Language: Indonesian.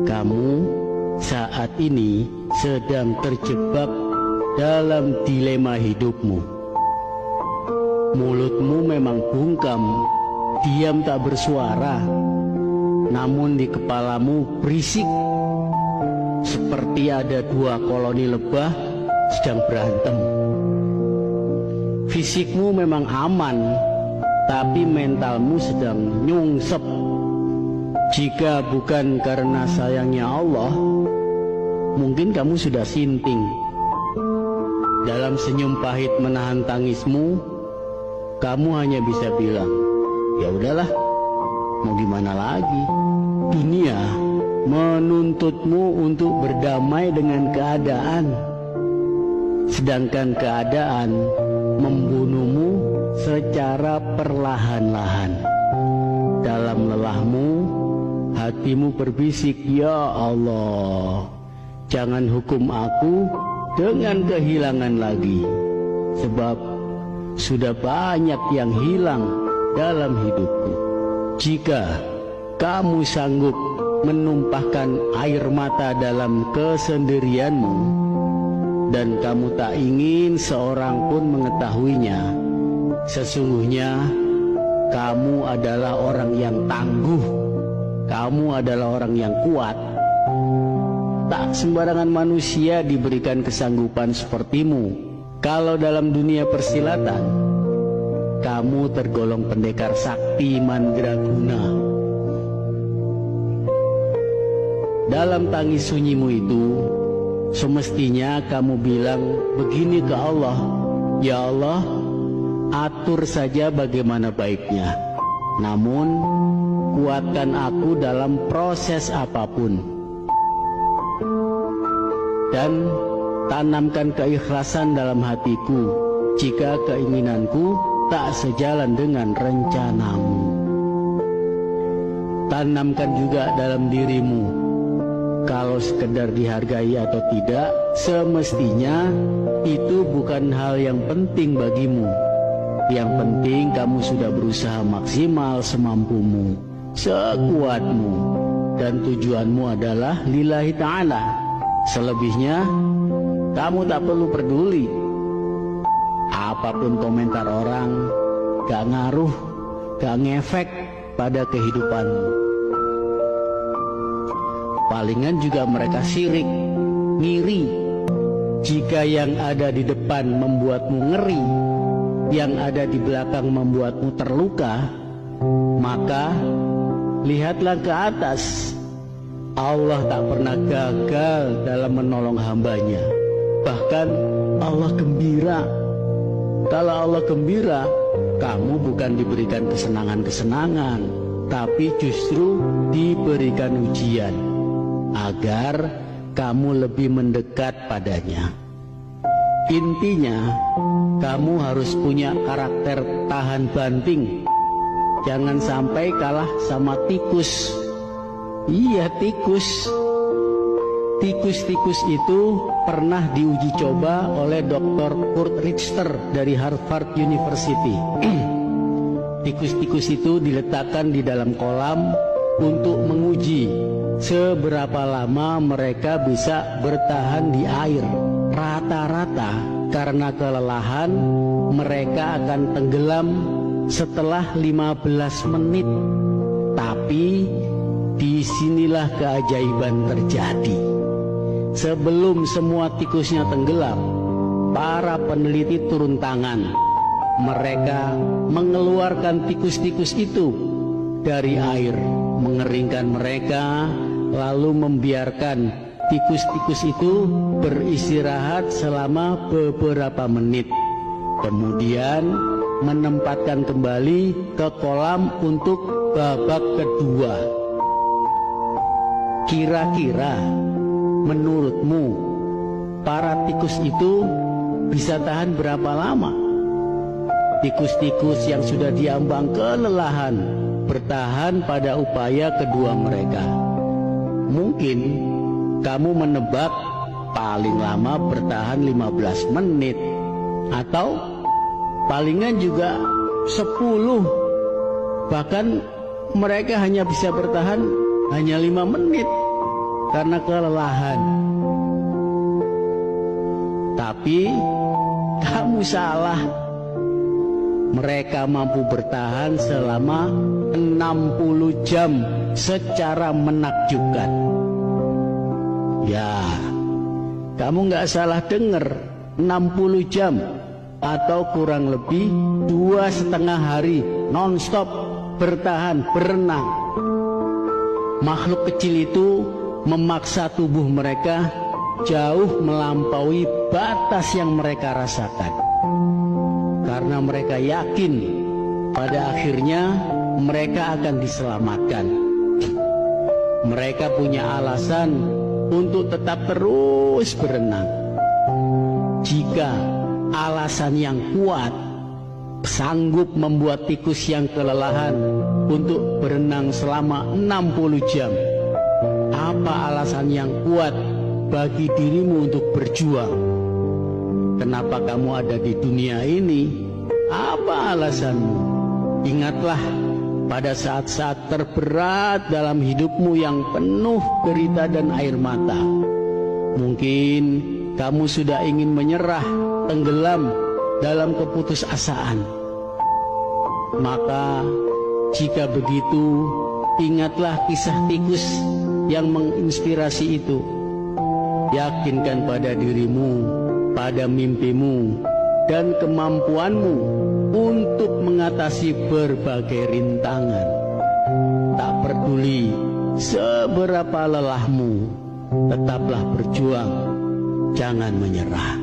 Kamu saat ini sedang terjebak dalam dilema hidupmu. Mulutmu memang bungkam, diam tak bersuara, namun di kepalamu berisik, seperti ada dua koloni lebah sedang berantem. Fisikmu memang aman, tapi mentalmu sedang nyungsep. Jika bukan karena sayangnya Allah, mungkin kamu sudah sinting. Dalam senyum pahit menahan tangismu, kamu hanya bisa bilang, ya udahlah, mau gimana lagi? Dunia menuntutmu untuk berdamai dengan keadaan, sedangkan keadaan membunuhmu secara perlahan-lahan. Dalam lelahmu, hatimu berbisik, ya Allah, jangan hukum aku dengan kehilangan lagi, sebab sudah banyak yang hilang dalam hidupku. Jika kamu sanggup menumpahkan air mata dalam kesendirianmu, dan kamu tak ingin seorang pun mengetahuinya, sesungguhnya kamu adalah orang yang tangguh, kamu adalah orang yang kuat. Tak sembarangan manusia diberikan kesanggupan sepertimu. Kalau dalam dunia persilatan, kamu tergolong pendekar sakti mandraguna. Dalam tangis sunyimu itu, semestinya kamu bilang begini ke Allah, ya Allah, atur saja bagaimana baiknya, namun kuatkan aku dalam proses apapun, dan tanamkan keikhlasan dalam hatiku jika keinginanku tak sejalan dengan rencanamu. Tanamkan juga dalam dirimu, kalau sekedar dihargai atau tidak, semestinya itu bukan hal yang penting bagimu. Yang penting kamu sudah berusaha maksimal semampumu, sekuatmu, dan tujuanmu adalah lillahi ta'ala. Selebihnya kamu tak perlu peduli. Apapun komentar orang gak ngaruh, gak ngefek pada kehidupanmu. Palingan juga mereka sirik, ngiri. Jika yang ada di depan membuatmu ngeri, yang ada di belakang membuatmu terluka, maka lihatlah ke atas. Allah tak pernah gagal dalam menolong hambanya. Bahkan Allah gembira. Kalau Allah gembira, kamu bukan diberikan kesenangan-kesenangan, tapi justru diberikan ujian, agar kamu lebih mendekat padanya. Intinya, kamu harus punya karakter tahan banting. Jangan sampai kalah sama tikus. Iya, tikus. Tikus-tikus itu pernah diuji coba oleh Dr. Kurt Richter dari Harvard University. Tikus-tikus itu diletakkan di dalam kolam untuk menguji seberapa lama mereka bisa bertahan di air. Rata-rata karena kelelahan mereka akan tenggelam setelah 15 menit. Tapi disinilah keajaiban terjadi. Sebelum semua tikusnya tenggelam, para peneliti turun tangan. Mereka mengeluarkan tikus-tikus itu dari air, mengeringkan mereka, lalu membiarkan tikus-tikus itu beristirahat selama beberapa menit. Kemudian menempatkan kembali ke kolam untuk babak kedua. Kira-kira menurutmu para tikus itu bisa tahan berapa lama? Tikus-tikus yang sudah diambang kelelahan bertahan pada upaya kedua mereka. Mungkin kamu menebak paling lama bertahan 15 menit, atau palingan juga 10. Bahkan mereka hanya bisa bertahan hanya 5 menit. karena kelelahan. Tapi kamu salah. Mereka mampu bertahan selama 60 jam secara menakjubkan. Ya, kamu nggak salah dengar, 60 jam atau kurang lebih 2,5 hari non-stop bertahan berenang. Makhluk kecil itu memaksa tubuh mereka jauh melampaui batas yang mereka rasakan. Karena mereka yakin pada akhirnya mereka akan diselamatkan. Mereka punya alasan untuk tetap terus berenang. Jika alasan yang kuat sanggup membuat tikus yang kelelahan untuk berenang selama 60 jam, apa alasan yang kuat bagi dirimu untuk berjuang? Kenapa kamu ada di dunia ini? Apa alasanmu? Ingatlah pada saat-saat terberat dalam hidupmu yang penuh derita dan air mata. Mungkin kamu sudah ingin menyerah, tenggelam dalam keputusasaan. Maka jika begitu, ingatlah kisah tikus yang menginspirasi itu. Yakinkan pada dirimu, pada mimpimu, dan kemampuanmu untuk mengatasi berbagai rintangan. Tak peduli seberapa lelahmu, tetaplah berjuang, jangan menyerah.